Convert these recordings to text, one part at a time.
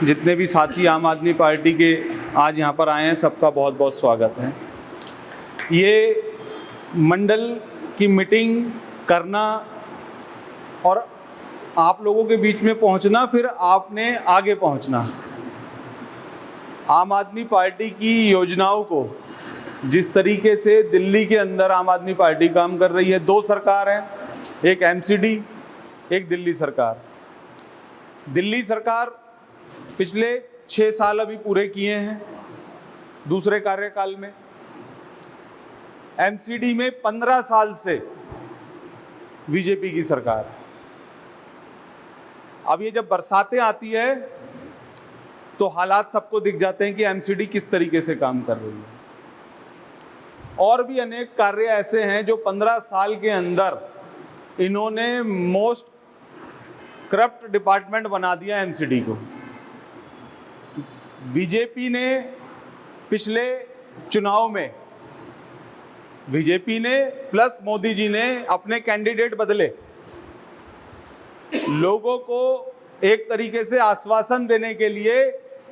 जितने भी साथी आम आदमी पार्टी के आज यहाँ पर आए हैं, सबका बहुत बहुत स्वागत है। ये मंडल की मीटिंग करना और आप लोगों के बीच में पहुँचना, फिर आपने आगे पहुँचना, आम आदमी पार्टी की योजनाओं को जिस तरीके से दिल्ली के अंदर आम आदमी पार्टी काम कर रही है, दो सरकार है, एक एमसीडी, एक दिल्ली सरकार। दिल्ली सरकार पिछले 6 साल अभी पूरे किए हैं दूसरे कार्यकाल में। एमसीडी में 15 साल से बीजेपी की सरकार है। अब ये जब बरसातें आती है तो हालात सबको दिख जाते हैं कि एमसीडी किस तरीके से काम कर रही है। और भी अनेक कार्य ऐसे हैं जो 15 साल के अंदर इन्होंने मोस्ट करप्ट डिपार्टमेंट बना दिया एमसीडी को। बीजेपी ने पिछले चुनाव में, बीजेपी ने प्लस मोदी जी ने अपने कैंडिडेट बदले, लोगों को एक तरीके से आश्वासन देने के लिए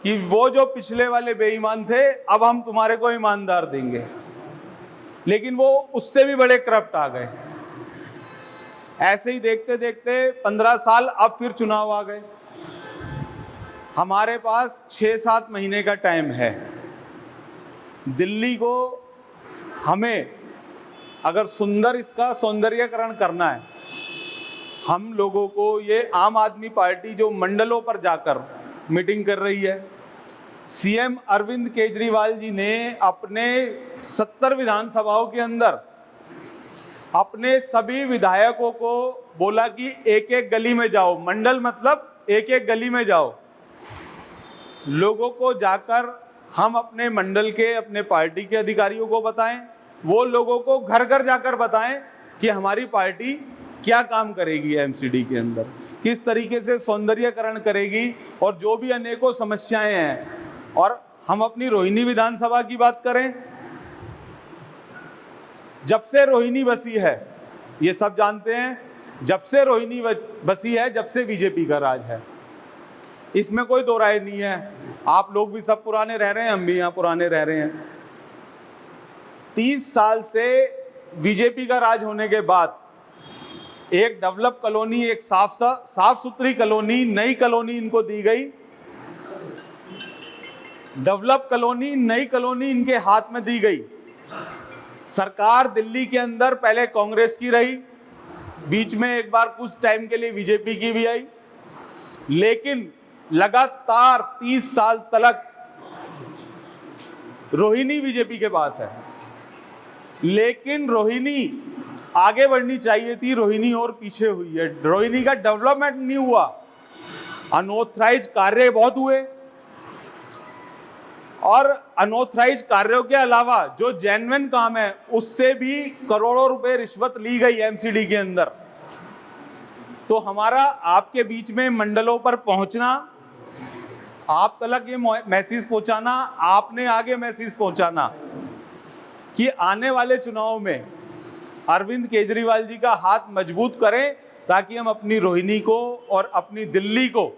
कि वो जो पिछले वाले बेईमान थे अब हम तुम्हारे को ईमानदार देंगे, लेकिन वो उससे भी बड़े करप्ट आ गए। ऐसे ही देखते देखते 15 साल, अब फिर चुनाव आ गए। हमारे पास 6-7 महीने का टाइम है। दिल्ली को हमें अगर सुंदर इसका सौंदर्यीकरण करना है, हम लोगों को ये आम आदमी पार्टी जो मंडलों पर जाकर मीटिंग कर रही है, सीएम अरविंद केजरीवाल जी ने अपने 70 विधानसभाओं के अंदर अपने सभी विधायकों को बोला कि एक एक गली में जाओ, मंडल मतलब एक एक गली में जाओ, लोगों को जाकर हम अपने मंडल के, अपने पार्टी के अधिकारियों को बताएं, वो लोगों को घर घर जाकर बताएं कि हमारी पार्टी क्या काम करेगी एमसीडी के अंदर, किस तरीके से सौंदर्यीकरण करेगी और जो भी अनेकों समस्याएं हैं। और हम अपनी रोहिणी विधानसभा की बात करें, जब से रोहिणी बसी है, ये सब जानते हैं, जब से रोहिणी बसी है, जब से बीजेपी का राज है, इसमें कोई दो राय नहीं है। आप लोग भी सब पुराने रह रहे हैं, हम भी यहाँ पुराने रह रहे हैं। 30 साल से बीजेपी का राज होने के बाद एक डेवलप कॉलोनी, एक साफ सुथरी कॉलोनी, नई कॉलोनी इनको दी गई। डेवलप कॉलोनी, नई कॉलोनी इनके हाथ में दी गई। सरकार दिल्ली के अंदर पहले कांग्रेस की रही, बीच में एक बार कुछ टाइम के लिए बीजेपी की भी आई, लेकिन लगातार 30 साल तक रोहिणी बीजेपी के पास है। लेकिन रोहिणी आगे बढ़नी चाहिए थी, रोहिणी और पीछे हुई है। रोहिणी का डेवलपमेंट नहीं हुआ, अनऑथराइज कार्य बहुत हुए, और अनऑथराइज कार्यों के अलावा जो जेन्युइन काम है उससे भी करोड़ों रुपए रिश्वत ली गई एमसीडी के अंदर। तो हमारा आपके बीच में मंडलों पर पहुंचना, आप तक ये मैसेज पहुंचाना, आपने आगे मैसेज पहुंचाना कि आने वाले चुनाव में अरविंद केजरीवाल जी का हाथ मजबूत करें, ताकि हम अपनी रोहिणी को और अपनी दिल्ली को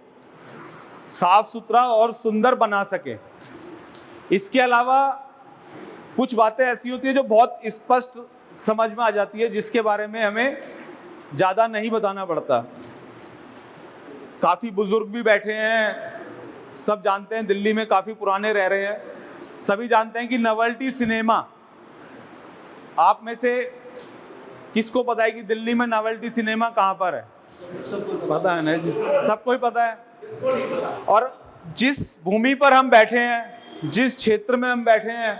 साफ सुथरा और सुंदर बना सकें। इसके अलावा कुछ बातें ऐसी होती है जो बहुत स्पष्ट समझ में आ जाती है, जिसके बारे में हमें ज़्यादा नहीं बताना पड़ता। काफ़ी बुजुर्ग भी बैठे हैं, सब जानते हैं, दिल्ली में काफ़ी पुराने रह रहे हैं, सभी जानते हैं कि नवल्टी सिनेमा, आप में से किसको पता है कि दिल्ली में नवल्टी सिनेमा कहाँ पर है? पता है ना जी, सबको ही पता है। और जिस भूमि पर हम बैठे हैं, जिस क्षेत्र में हम बैठे हैं,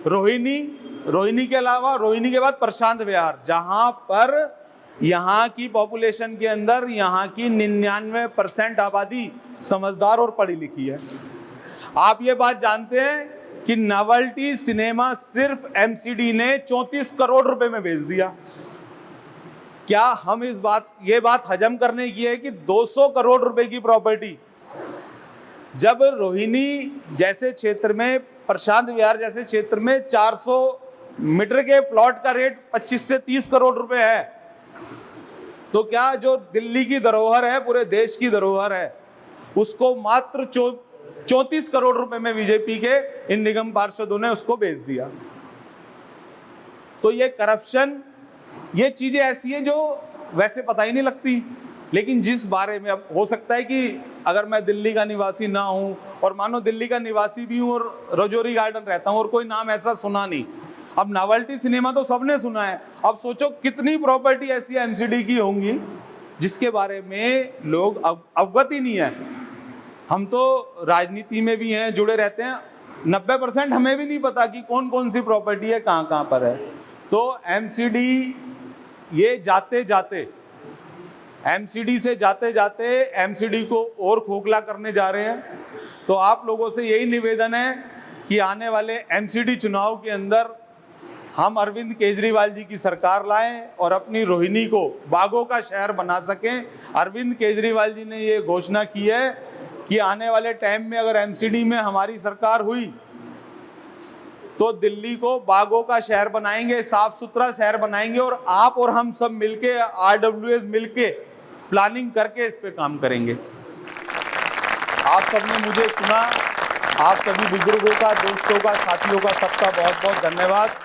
रोहिणी के अलावा, रोहिणी के बाद प्रशांत विहार, जहां पर यहाँ की पॉपुलेशन के अंदर यहाँ की 99% आबादी समझदार और पढ़ी लिखी है। आप ये बात जानते हैं कि नवल्टी सिनेमा सिर्फ एमसीडी ने 34 करोड़ रुपए में बेच दिया। क्या हम ये बात हजम करने की है कि 200 करोड़ रुपए की प्रॉपर्टी, जब रोहिणी जैसे क्षेत्र में, प्रशांत विहार जैसे क्षेत्र में 400 मीटर के प्लॉट का रेट 25 से 30 करोड़ रुपए है, तो क्या जो दिल्ली की धरोहर है, पूरे देश की धरोहर है, उसको मात्र 34 करोड़ रुपए में बीजेपी के इन निगम पार्षदों ने उसको बेच दिया। तो ये करप्शन, ये चीजें ऐसी हैं जो वैसे पता ही नहीं लगती, लेकिन जिस बारे में, अब हो सकता है कि अगर मैं दिल्ली का निवासी ना हूं और मानो दिल्ली का निवासी भी हूं और रजौरी गार्डन रहता हूं और कोई नाम ऐसा सुना नहीं, अब नॉवेल्टी सिनेमा तो सबने सुना है, अब सोचो कितनी प्रॉपर्टी ऐसी एमसीडी की होंगी जिसके बारे में लोग अवगत ही नहीं है। हम तो राजनीति में भी हैं, जुड़े रहते हैं, 90% हमें भी नहीं पता कि कौन कौन सी प्रॉपर्टी है, कहाँ कहाँ पर है। तो एमसीडी ये जाते जाते, एमसीडी से जाते जाते एमसीडी को और खोखला करने जा रहे हैं। तो आप लोगों से यही निवेदन है कि आने वाले एमसीडी चुनाव के अंदर हम अरविंद केजरीवाल जी की सरकार लाएं और अपनी रोहिणी को बागों का शहर बना सकें। अरविंद केजरीवाल जी ने ये घोषणा की है कि आने वाले टाइम में अगर एमसीडी में हमारी सरकार हुई तो दिल्ली को बागों का शहर बनाएंगे, साफ सुथरा शहर बनाएंगे, और आप और हम सब मिलके, आरडब्ल्यूएस मिलके प्लानिंग करके इस पे काम करेंगे। आप सबने मुझे सुना, आप सभी बुजुर्गों का, दोस्तों का, साथियों का सबका बहुत बहुत धन्यवाद।